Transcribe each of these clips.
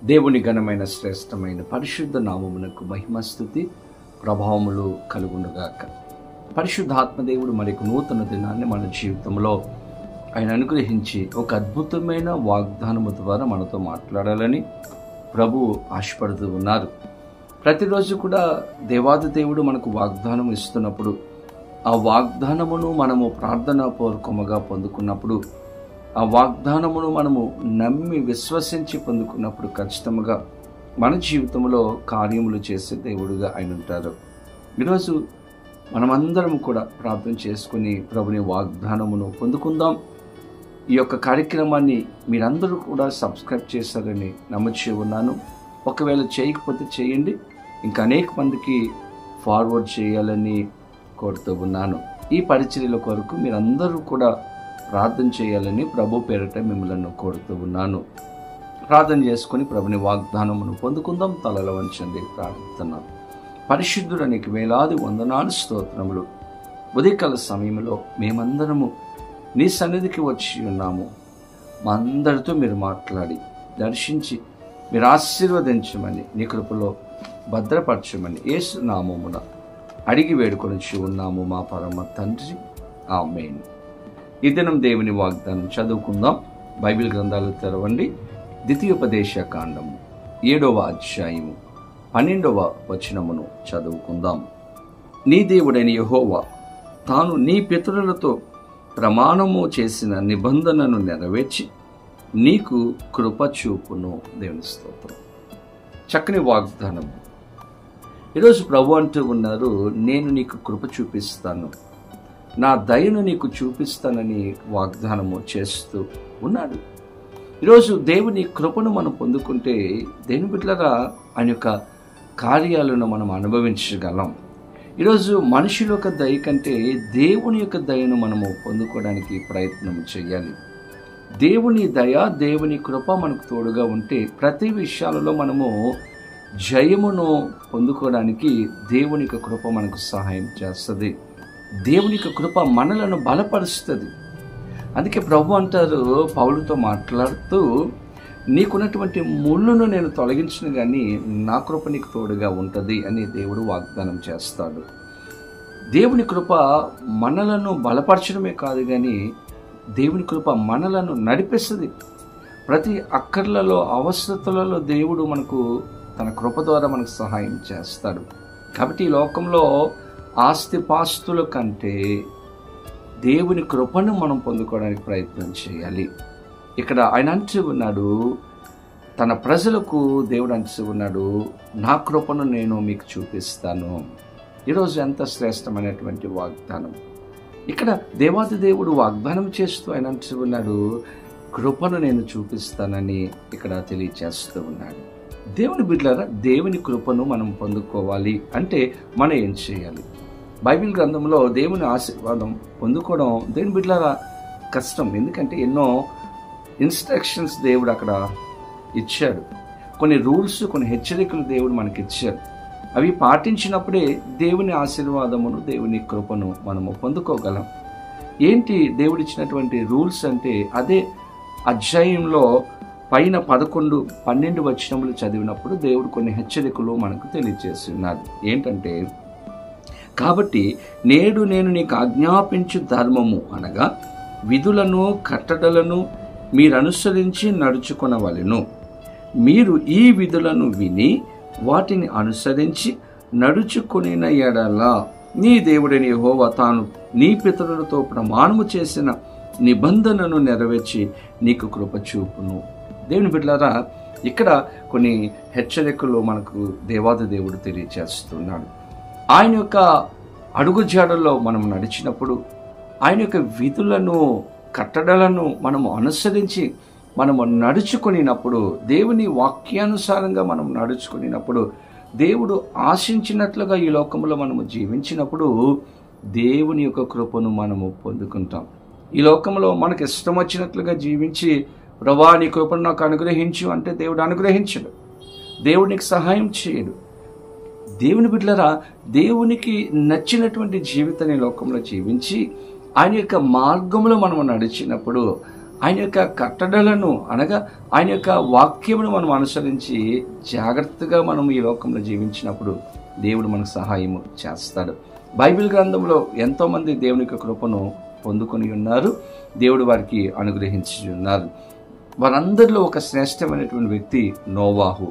దేవుని ఘనమైన శ్రేష్టమైన పరిశుద్ధ నామమునకు మహిమస్తుతి ప్రభావములు కలుగునుగాక. పరిశుద్ధాత్మదేవుడు మరొక నూతన దినాన్ని మన జీవితంలో ఆయన అనుగ్రహించి ఒక అద్భుతమైన వాగ్దానము ద్వారా మనతో మాట్లాడాలని ప్రభువు ఆశపడుతూ ఉన్నారు. ప్రతిరోజు కూడా దేవాది దేవుడు మనకు వాగ్దానం ఇస్తున్నప్పుడు ఆ వాగ్దానమును మనము ప్రార్థనాపూర్వకముగా పొందుకున్నప్పుడు, ఆ వాగ్దానమును మనము నమ్మి విశ్వసించి పొందుకున్నప్పుడు ఖచ్చితంగా మన జీవితంలో కార్యములు చేసే దేవుడుగా ఆయన ఉంటారు. ఈరోజు మనమందరం కూడా ప్రార్థన చేసుకుని ప్రభుని వాగ్దానమును పొందుకుందాం. ఈ యొక్క కార్యక్రమాన్ని మీరందరూ కూడా సబ్స్క్రైబ్ చేశారని నమ్మచి ఉన్నాను. ఒకవేళ చేయకపోతే చేయండి, ఇంకా అనేక మందికి ఫార్వర్డ్ చేయాలని కోరుతూ ఉన్నాను. ఈ పరిచర్యల కొరకు మీరందరూ కూడా ప్రార్థన చేయాలని ప్రభు పేరిట మిమ్మల్ని కోరుతూ ఉన్నాను. ప్రార్థన చేసుకుని ప్రభుని వాగ్దానమును పొందుకుందాం. తలలో వంచండి, ప్రార్థన. పరిశుద్ధుడు నీకు వేలాది వందనాలు స్తోత్రములు. ఉదయకాల సమయంలో మేమందరము నీ సన్నిధికి వచ్చి ఉన్నాము. మా అందరితో మీరు మాట్లాడి దర్శించి మీరు ఆశీర్వదించమని, నీ కృపలో భద్రపరచమని యేసు నామమున అడిగి వేడుకొని ఉన్నాము మా పరమ తండ్రి, ఆమేన్. ఈ దినం దేవుని వాగ్దానం చదువుకుందాం. బైబిల్ గ్రంథాలు తెరవండి. ద్వితీయోపదేశ కాండము 7వ అధ్యాయము 12వ వచనమును చదువుకుందాం. నీ దేవుడైన యెహోవా తాను నీ పితరులతో ప్రమాణము చేసిన నిబంధనను నెరవేర్చి నీకు కృప చూపును. దేవుని స్తోత్రం. చక్కని వాగ్దానం. ఈరోజు ప్రభు అంటూ ఉన్నారు, నేను నీకు కృప చూపిస్తాను, నా దయను నీకు చూపిస్తానని వాగ్దానము చేస్తూ ఉన్నాడు. ఈరోజు దేవుని కృపను మనం పొందుకుంటే దేవుని బిడ్డలారా ఆయన యొక్క కార్యాలను మనం అనుభవించగలం. ఈరోజు మనుషుల యొక్క దయ కంటే దేవుని యొక్క దయను మనము పొందుకోవడానికి ప్రయత్నం చేయాలి. దేవుని దయ, దేవుని కృప మనకు తోడుగా ఉంటే ప్రతి విషయాలలో మనము జయమును పొందుకోవడానికి దేవుని యొక్క కృప మనకు సహాయం చేస్తుంది. దేవుని యొక్క కృప మనలను బలపరుస్తుంది. అందుకే ప్రభు అంటారు పౌలుతో మాట్లాడుతూ, నీకున్నటువంటి ముళ్ళును నేను తొలగించను కానీ నా కృప నీకు తోడుగా ఉంటుంది అని దేవుడు వాగ్దానం చేస్తాడు. దేవుని కృప మనలను బలపరచడమే కాదు కానీ దేవుని కృప మనలను నడిపిస్తుంది. ప్రతి అక్కర్లలో, అవసరతలలో దేవుడు మనకు తన కృప ద్వారా మనకు సహాయం చేస్తాడు. కాబట్టి ఈ లోకంలో ఆస్తిపాస్తుల కంటే దేవుని కృపను మనం పొందుకోవడానికి ప్రయత్నం చేయాలి. ఇక్కడ ఆయన అంటూ ఉన్నాడు, తన ప్రజలకు దేవుడు అంటూ ఉన్నాడు, నా కృపను నేను మీకు చూపిస్తాను. ఈరోజు ఎంత శ్రేష్టమైనటువంటి వాగ్దానం. ఇక్కడ దేవాది దేవుడు వాగ్దానం చేస్తూ ఆయన అంటూ ఉన్నాడు, కృపను నేను చూపిస్తానని ఇక్కడ తెలియచేస్తూ ఉన్నాడు. దేవుని బిడ్డలారా, దేవుని కృపను మనం పొందుకోవాలి అంటే మనం ఏం చేయాలి? బైబిల్ గ్రంథంలో దేవుని ఆశీర్వాదం పొందుకోవడం దేవుని బిడ్డలారా కష్టం. ఎందుకంటే ఎన్నో ఇన్స్ట్రక్షన్స్ దేవుడు అక్కడ ఇచ్చాడు. కొన్ని రూల్స్, కొన్ని హెచ్చరికలు దేవుడు మనకి ఇచ్చాడు. అవి పాటించినప్పుడే దేవుని ఆశీర్వాదమును, దేవుని కృపను మనము పొందుకోగలం. ఏంటి దేవుడిచ్చినటువంటి రూల్స్ అంటే, అదే అధ్యాయంలో పైన 11, 12 వచనములు చదివినప్పుడు దేవుడు కొన్ని హెచ్చరికలు మనకు తెలియజేసి ఉన్నాడు. ఏంటంటే, కాబట్టి నేడు నేను నీకు ఆజ్ఞాపించు ధర్మము అనగా విధులను, కట్టడలను మీరు అనుసరించి నడుచుకొనవలెను. మీరు ఈ విధులను విని వాటిని అనుసరించి నడుచుకొనిన ఎడల నీ దేవుడైన యెహోవా తాను నీ పితరులతో ప్రమాణము చేసిన నిబంధనను నెరవేర్చి నీకు కృప చూపును. దేవుని బిడ్డలారా, ఇక్కడ కొన్ని హెచ్చరికలు మనకు దేవాది దేవుడు తెలియజేస్తున్నాడు. ఆయన యొక్క అడుగుజాడల్లో మనం నడిచినప్పుడు, ఆయన యొక్క విధులను, కట్టడలను మనము అనుసరించి మనము నడుచుకునినప్పుడు, దేవుని వాక్యానుసారంగా మనం నడుచుకునినప్పుడు, దేవుడు ఆశించినట్లుగా ఈ లోకంలో మనము జీవించినప్పుడు దేవుని యొక్క కృపను మనము పొందుకుంటాం. ఈ లోకంలో మనకు ఇష్టం వచ్చినట్లుగా జీవించి, ప్రభా నీ కృపను నాకు అనుగ్రహించు అంటే దేవుడు అనుగ్రహించడు. దేవుడు నీకు సహాయం చేయడు. దేవుని బిడ్డలారా, దేవునికి నచ్చినటువంటి జీవితాన్ని లోకంలో జీవించి ఆయన యొక్క మార్గంలో మనం నడిచినప్పుడు ఆయన యొక్క కట్టడలను అనగా ఆయన యొక్క వాక్యమును మనం అనుసరించి జాగ్రత్తగా మనం ఈ లోకంలో జీవించినప్పుడు దేవుడు మనకు సహాయము చేస్తాడు. బైబిల్ గ్రంథంలో ఎంతోమంది దేవుని యొక్క కృపను పొందుకొని ఉన్నారు, దేవుడు వారికి అనుగ్రహించి ఉన్నారు. వారందరిలో ఒక శ్రేష్టమైనటువంటి వ్యక్తి నోవాహు.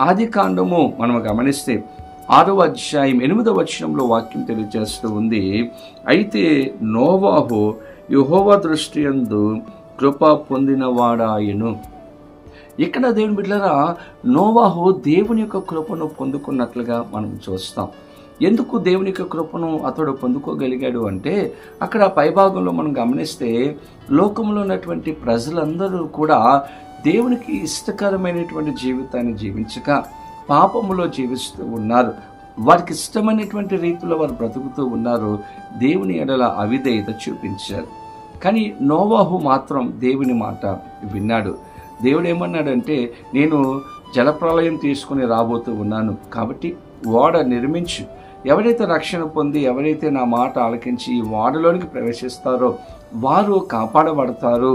ఆది కాండము మనం గమనిస్తే 6వ అధ్యాయం 8వ వచనంలో వాక్యం తెలియజేస్తూ ఉంది, అయితే నోవాహు యెహోవా దృష్టి యందు కృప పొందినవాడాయను. ఇక్కడ దేవుని బిడ్డలారా, నోవాహు దేవుని యొక్క కృపను పొందుకున్నట్లుగా మనం చూస్తాం. ఎందుకు దేవుని యొక్క కృపను అతడు పొందుకోగలిగాడు అంటే, అక్కడ పైభాగంలో మనం గమనిస్తే లోకంలో ఉన్నటువంటి ప్రజలందరూ కూడా దేవునికి ఇష్టకరమైనటువంటి జీవితాన్ని జీవించక పాపములో జీవిస్తూ ఉన్నారు. వారికి ఇష్టమైనటువంటి రీతిలో వారు బ్రతుకుతూ ఉన్నారు. దేవుని ఎడల అవిధేయత చూపించారు. కానీ నోవాహు మాత్రం దేవుని మాట విన్నాడు. దేవుడు ఏమన్నాడంటే, నేను జలప్రళయం తీసుకుని రాబోతూ ఉన్నాను, కాబట్టి ఓడ నిర్మించు. ఎవరైతే రక్షణ పొంది ఎవరైతే నా మాట ఆలకించి ఈ ఓడలోనికి ప్రవేశిస్తారో వారు కాపాడబడతారు,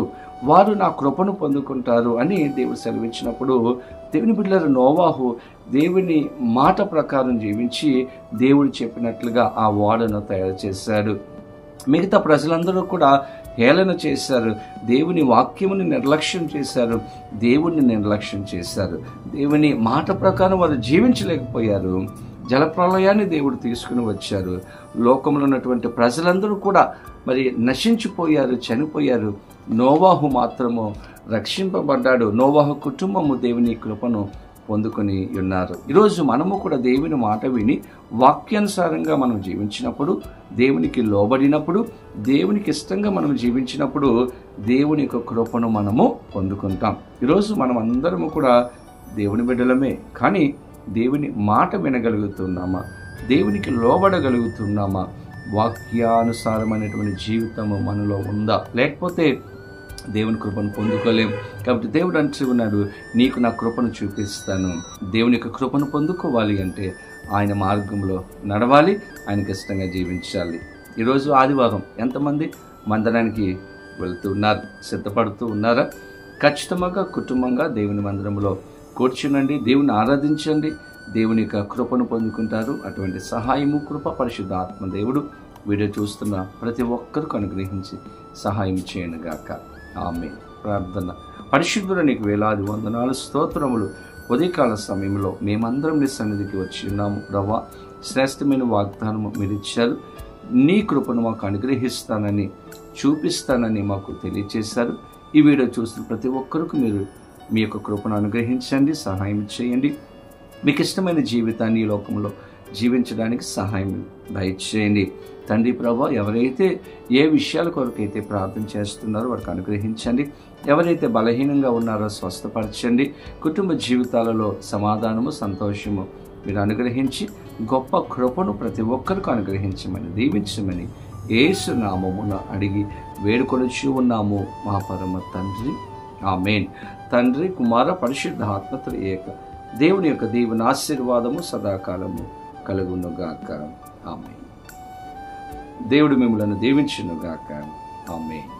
వారు నా కృపను పొందుకుంటారు అని దేవుడు సెలవిచ్చినప్పుడు దేవుని బిడ్డలారా, నోవాహు దేవుని మాట ప్రకారం జీవించి దేవుడు చెప్పినట్లుగా ఆ ఓడను తయారు చేశాడు. మిగతా ప్రజలందరూ కూడా హేళన చేశారు, దేవుని వాక్యముని నిర్లక్ష్యం చేశారు, దేవుణ్ణి నిర్లక్ష్యం చేశారు. దేవుని మాట ప్రకారం వారు జీవించలేకపోయారు. జలప్రళయాన్ని దేవుడు తీసుకుని వచ్చారు. లోకంలో ఉన్నటువంటి ప్రజలందరూ కూడా మరి నశించిపోయారు, చనిపోయారు. నోవాహు మాత్రము రక్షింపబడ్డాడు. నోవాహు కుటుంబము దేవుని కృపను పొందుకొని ఉన్నారు. ఈరోజు మనము కూడా దేవుని మాట విని వాక్యానుసారంగా మనం జీవించినప్పుడు, దేవునికి లోబడినప్పుడు, దేవునికి ఇష్టంగా మనం జీవించినప్పుడు దేవుని యొక్క కృపను మనము పొందుకుంటాం. ఈరోజు మనం అందరము కూడా దేవుని బిడ్డలమే, కానీ దేవుని మాట వినగలుగుతున్నామా? దేవునికి లోబడగలుగుతున్నామా? వాక్యానుసారమైనటువంటి జీవితము మనలో ఉందా? లేకపోతే దేవుని కృపను పొందుకోలేం. కాబట్టి దేవుడు అంటూ ఉన్నాడు, నీకు నా కృపను చూపిస్తాను. దేవుని యొక్క కృపను పొందుకోవాలి అంటే ఆయన మార్గంలో నడవాలి, ఆయనకి ఇష్టంగా జీవించాలి. ఈరోజు ఆదివారం ఎంతమంది మందిరానికి వెళ్తూ ఉన్నారు? సిద్ధపడుతూ ఉన్నారా? ఖచ్చితంగా కుటుంబంగా దేవుని మందిరంలో కూర్చునండి, దేవుని ఆరాధించండి, దేవుని యొక్క కృపను పొందుకుంటారు. అటువంటి సహాయము, కృప పరిశుద్ధ ఆత్మ దేవుడు వీడియో చూస్తున్న ప్రతి ఒక్కరికి అనుగ్రహించి సహాయం చేయను గాక. ఆమేన్. ప్రార్థన. పరిశుద్ధుడు నీకు వేలాది వందనాలు, స్తోత్రములు. ఉదయకాల సమయంలో మేమందరం నీ సన్నిధికి వచ్చి ఉన్నాము ప్రభువా. శ్రేష్టమైన వాగ్దానము మీరు ఇచ్చారు. నీ కృపను మాకు అనుగ్రహిస్తానని, చూపిస్తానని మాకు తెలియచేశారు. ఈ వీడియో చూస్తున్న ప్రతి ఒక్కరికి మీరు మీ యొక్క కృపను అనుగ్రహించండి, సహాయం చేయండి. మీకు ఇష్టమైన జీవితాన్ని ఈ లోకంలో జీవించడానికి సహాయం దయచేయండి తండ్రి ప్రభువా. ఎవరైతే ఏ విషయాల కొరకైతే ప్రార్థన చేస్తున్నారో వారికి అనుగ్రహించండి. ఎవరైతే బలహీనంగా ఉన్నారో స్వస్థపరచండి. కుటుంబ జీవితాలలో సమాధానము, సంతోషము మీరు అనుగ్రహించి గొప్ప కృపను ప్రతి ఒక్కరికి అనుగ్రహించమని, దీవించమని యేసు నామమున అడిగి వేడుకొనుచు ఉన్నాము మా పరమ తండ్రి. ఆమేన్. తండ్రి, కుమార, పరిశుద్ధ ఆత్మతో ఏక దేవుని యొక్క దీవెన ఆశీర్వాదము సదాకాలము కలుగునుగాక. ఆమేన్. దేవుడు మిమ్మల్ని దీవించునుగాక. ఆమేన్.